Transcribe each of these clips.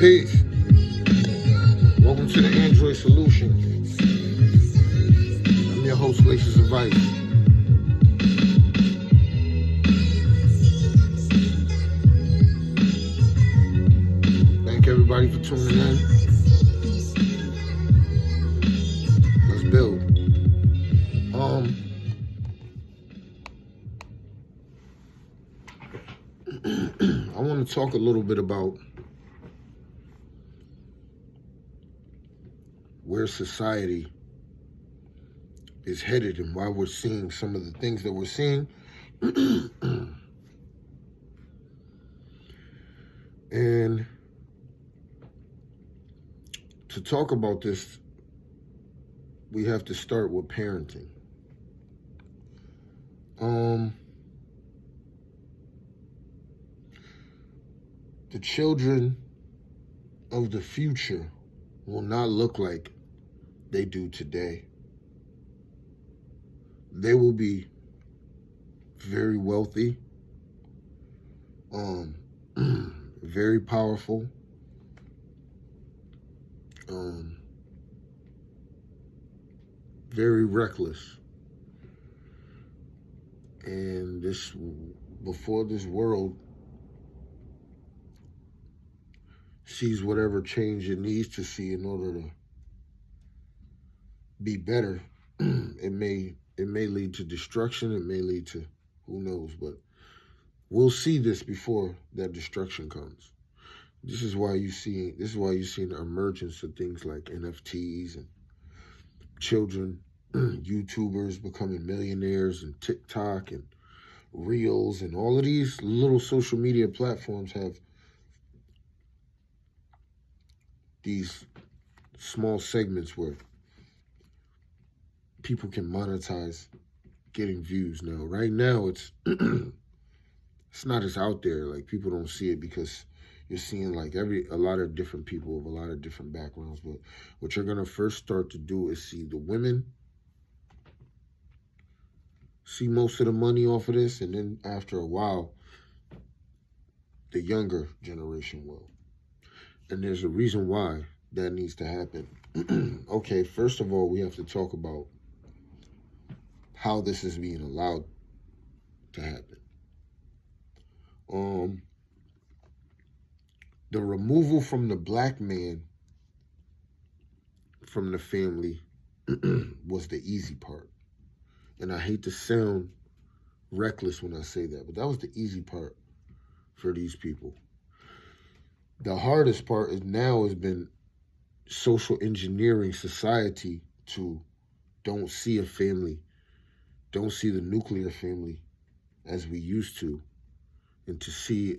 Peace. Welcome to the Android Solution. I'm your host, Glaciers of Ice. Thank everybody for tuning in. Let's build. I want to talk a little bit about where society is headed and why we're seeing some of the things that we're seeing. And to talk about this, we have to start with parenting. The children of the future will not look like they do today. They will be very wealthy, very powerful, very reckless. And before this world sees whatever change it needs to see in order to be better, it may lead to destruction. It may lead to who knows, but we'll see this before that destruction comes. This is why you see the emergence of things like NFTs and children, YouTubers becoming millionaires, and TikTok and Reels, and all of these little social media platforms have these small segments where people can monetize getting views now. Right now, it's not as out there. Like, people don't see it because you're seeing like a lot of different people with a lot of different backgrounds. But what you're gonna first start to do is see the women see most of the money off of this, and then after a while, the younger generation will. And there's a reason why that needs to happen. Okay, first of all, we have to talk about how this is being allowed to happen. The removal from the black man from the family was the easy part. And I hate to sound reckless when I say that, but that was the easy part for these people. The hardest part has been social engineering society to don't see a family, don't see the nuclear family as we used to, and to see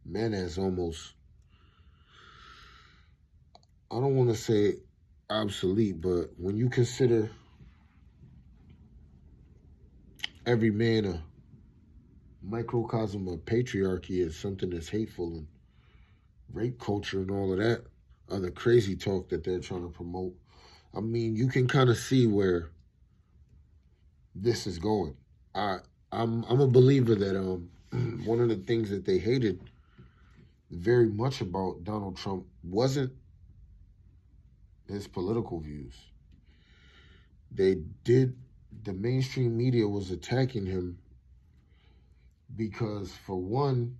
men as almost, I don't want to say obsolete, but when you consider every man a microcosm of patriarchy and something that's hateful, and rape culture and all of that other crazy talk that they're trying to promote, I mean, you can kind of see where this is going. I'm a believer that one of the things that they hated very much about Donald Trump wasn't his political views. The mainstream media was attacking him because, for one,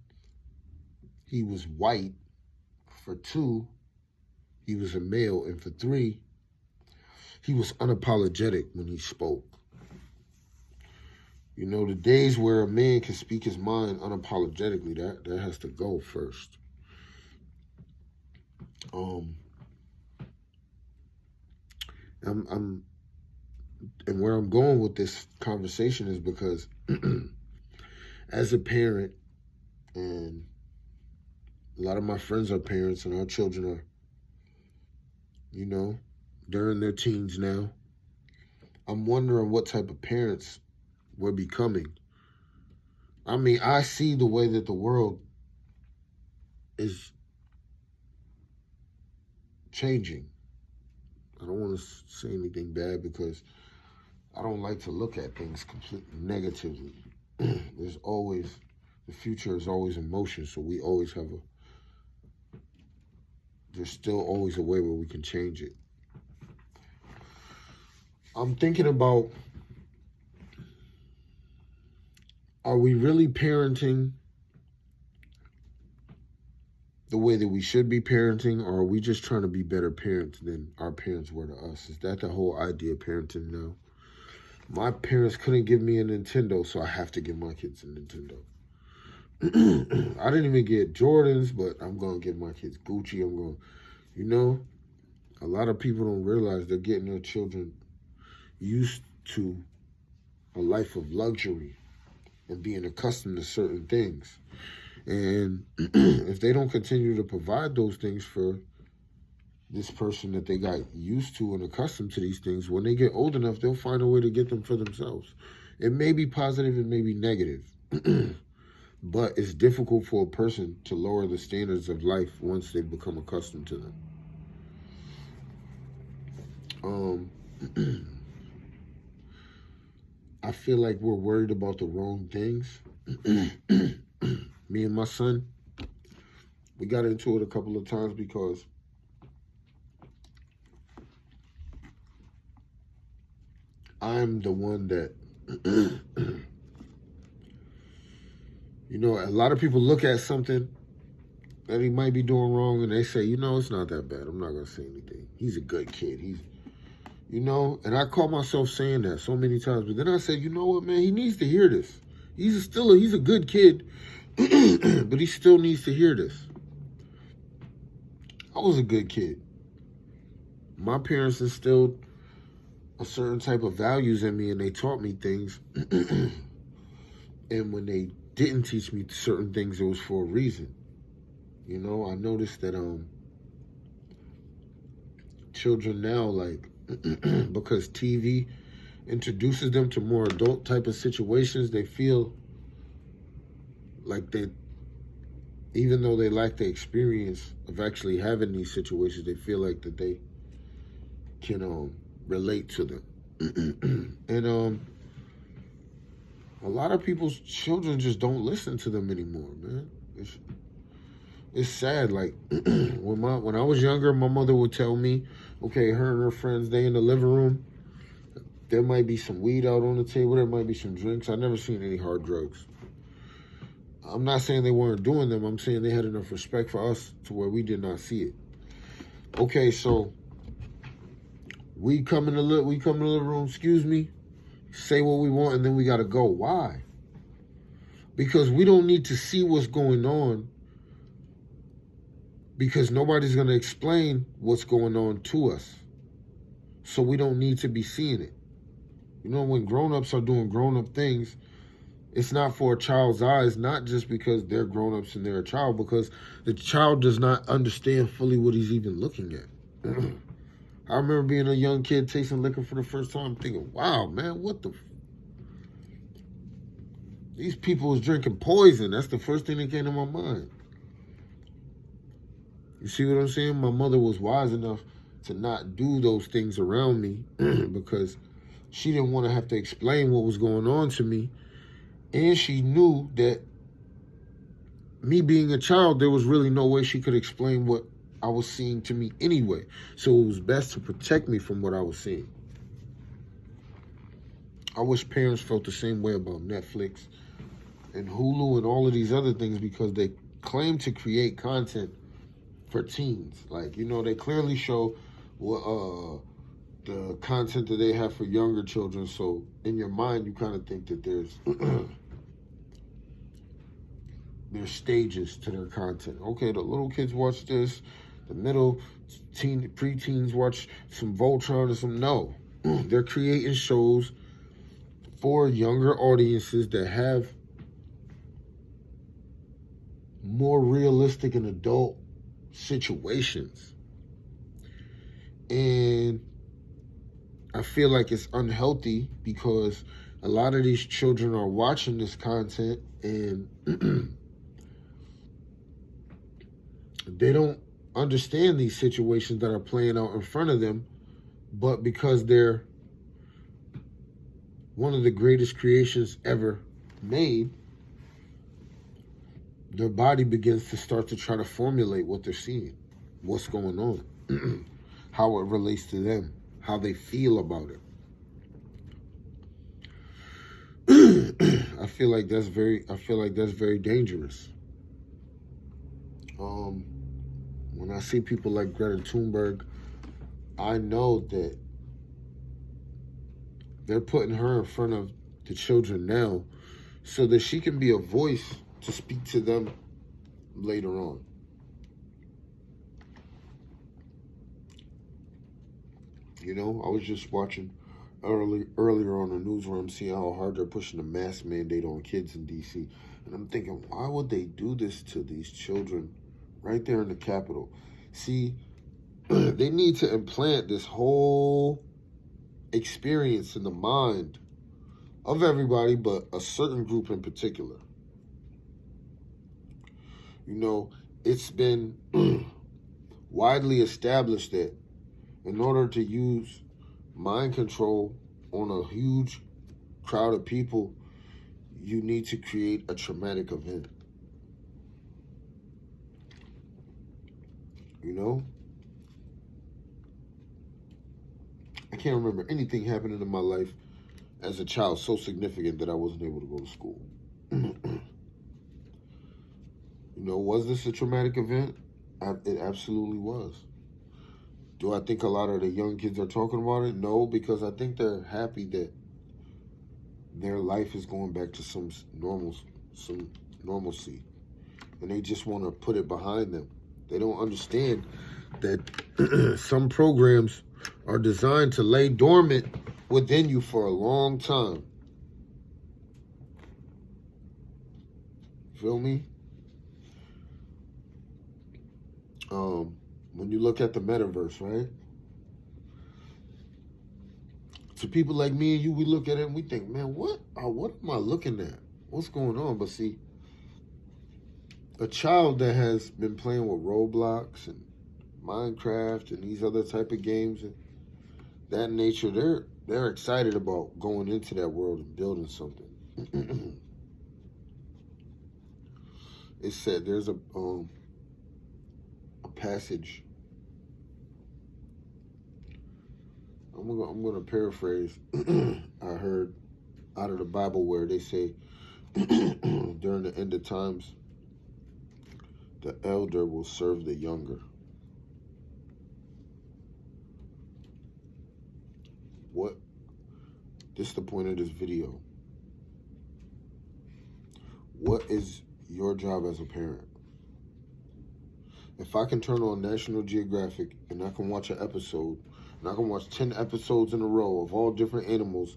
he was white, for two, he was a male, and for three, he was unapologetic when he spoke. You know, the days where a man can speak his mind unapologetically, that has to go first. And where I'm going with this conversation is because as a parent, and a lot of my friends are parents, and our children are, they're in their teens now. I'm wondering what type of parents we're becoming. I mean, I see the way that the world is changing. I don't want to say anything bad because I don't like to look at things completely negatively. The future is always in motion, so we always have there's still always a way where we can change it. I'm thinking about, are we really parenting the way that we should be parenting, or are we just trying to be better parents than our parents were to us? Is that the whole idea of parenting now? My parents couldn't give me a Nintendo, so I have to give my kids a Nintendo. I didn't even get Jordans, but I'm going to give my kids Gucci. A lot of people don't realize they're getting their children used to a life of luxury and being accustomed to certain things. And if they don't continue to provide those things for this person that they got used to and accustomed to these things, when they get old enough, they'll find a way to get them for themselves. It may be positive, it may be negative. But it's difficult for a person to lower the standards of life once they become accustomed to them. I feel like we're worried about the wrong things. Me and my son, we got into it a couple of times because I'm the one that, a lot of people look at something that he might be doing wrong and they say, it's not that bad. I'm not going to say anything. He's a good kid. And I caught myself saying that so many times. But then I said, you know what, man, he needs to hear this. He's a good kid, but he still needs to hear this. I was a good kid. My parents instilled a certain type of values in me and they taught me things. And when they didn't teach me certain things, it was for a reason. I noticed that children now, because TV introduces them to more adult type of situations, they feel like they, even though they lack the experience of actually having these situations, they feel like that they can relate to them. And a lot of people's children just don't listen to them anymore, man. It's sad. Like when I was younger, my mother would tell me, okay, her and her friends, they in the living room. There might be some weed out on the table. There might be some drinks. I never seen any hard drugs. I'm not saying they weren't doing them. I'm saying they had enough respect for us to where we did not see it. Okay, so we come in the living room, excuse me, say what we want, and then we got to go. Why? Because we don't need to see what's going on, because nobody's going to explain what's going on to us. So we don't need to be seeing it. When grown-ups are doing grown-up things, it's not for a child's eyes, not just because they're grown-ups and they're a child, because the child does not understand fully what he's even looking at. I remember being a young kid tasting liquor for the first time, thinking, wow, man, these people was drinking poison. That's the first thing that came to my mind. You see what I'm saying? My mother was wise enough to not do those things around me because she didn't want to have to explain what was going on to me. And she knew that me being a child, there was really no way she could explain what I was seeing to me anyway. So it was best to protect me from what I was seeing. I wish parents felt the same way about Netflix and Hulu and all of these other things, because they claim to create content for teens. They clearly show the content that they have for younger children. So in your mind, you kind of think that there's stages to their content. Okay, the little kids watch this, the middle preteens watch some Voltron or some. No, they're creating shows for younger audiences that have more realistic and adult situations. And I feel like it's unhealthy because a lot of these children are watching this content and they don't understand these situations that are playing out in front of them, but because they're one of the greatest creations ever made, their body begins to start to try to formulate what they're seeing. what's going on, how it relates to them, how they feel about it. I feel like that's very dangerous. When I see people like Greta Thunberg, I know that they're putting her in front of the children now so that she can be a voice to speak to them later on. You know, I was just watching earlier on the news where I'm seeing how hard they're pushing the mask mandate on kids in D.C. And I'm thinking, why would they do this to these children right there in the Capitol? See, they need to implant this whole experience in the mind of everybody, but a certain group in particular. You know, it's been widely established that in order to use mind control on a huge crowd of people, you need to create a traumatic event. You know? I can't remember anything happening in my life as a child so significant that I wasn't able to go to school. You know, was this a traumatic event? It absolutely was. Do I think a lot of the young kids are talking about it? No, because I think they're happy that their life is going back to some normalcy. And they just want to put it behind them. They don't understand that some programs are designed to lay dormant within you for a long time. Feel me? When you look at the metaverse, right? To people like me and you, we look at it and we think, man, what am I looking at? What's going on? But see, a child that has been playing with Roblox and Minecraft and these other type of games and that nature, they're excited about going into that world and building something. It said there's a passage. I'm gonna paraphrase. I heard out of the Bible where they say during the end of times, the elder will serve the younger. This is the point of this video. What is your job as a parent? If I can turn on National Geographic and I can watch an episode, and I can watch 10 episodes in a row of all different animals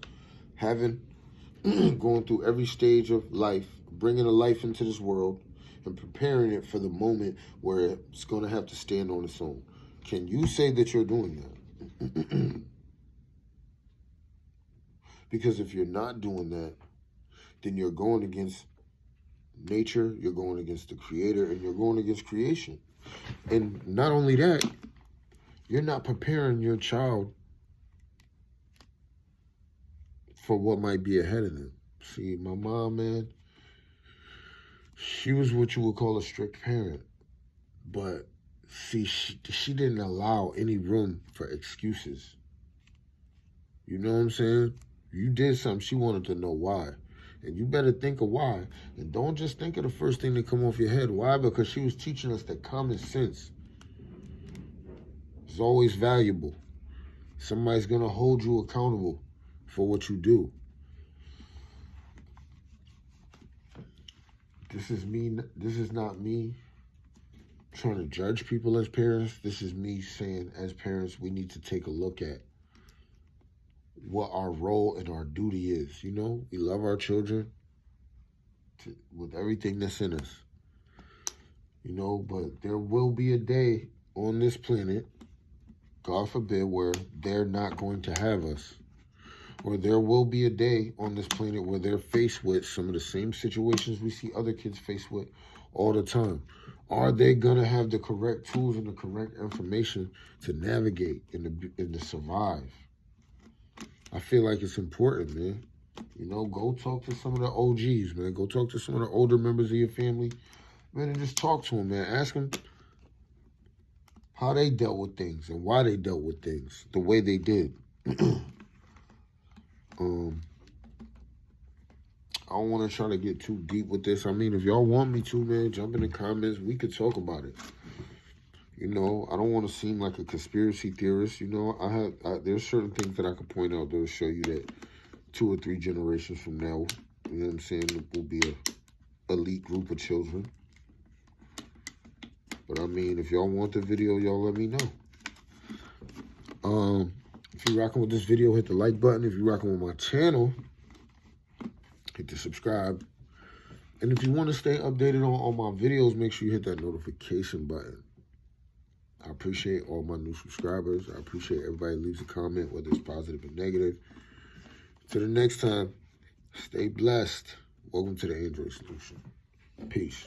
going through every stage of life, bringing a life into this world, and preparing it for the moment where it's going to have to stand on its own. Can you say that you're doing that? Because if you're not doing that, then you're going against nature, you're going against the Creator, and you're going against creation. And not only that, you're not preparing your child for what might be ahead of them. See, my mom, man, she was what you would call a strict parent. But see, she didn't allow any room for excuses. You know what I'm saying? You did something, she wanted to know why. And you better think of why. And don't just think of the first thing that come off your head. Why? Because she was teaching us that common sense is always valuable. Somebody's going to hold you accountable for what you do. This is not me trying to judge people as parents. This is me saying, as parents, we need to take a look at what our role and our duty is. You know, we love our children with everything that's in us. You know, but there will be a day on this planet, God forbid, where they're not going to have us. Or there will be a day on this planet where they're faced with some of the same situations we see other kids faced with all the time. Are they going to have the correct tools and the correct information to navigate and to survive? I feel like it's important, man. You know, go talk to some of the OGs, man. Go talk to some of the older members of your family, man, and just talk to them, man. Ask them, how they dealt with things and why they dealt with things the way they did. I don't want to try to get too deep with this. I mean, if y'all want me to, man, jump in the comments. We could talk about it. You know, I don't want to seem like a conspiracy theorist. You know, there's certain things that I could point out that will show you that 2 or 3 generations from now, you know what I'm saying, it will be a elite group of children. But I mean, if y'all want the video, y'all let me know. If you're rocking with this video, hit the like button. If you're rocking with my channel, hit the subscribe. And if you want to stay updated on my videos, make sure you hit that notification button. I appreciate all my new subscribers. I appreciate everybody who leaves a comment, whether it's positive or negative. Till the next time, stay blessed. Welcome to the Android Solution. Peace.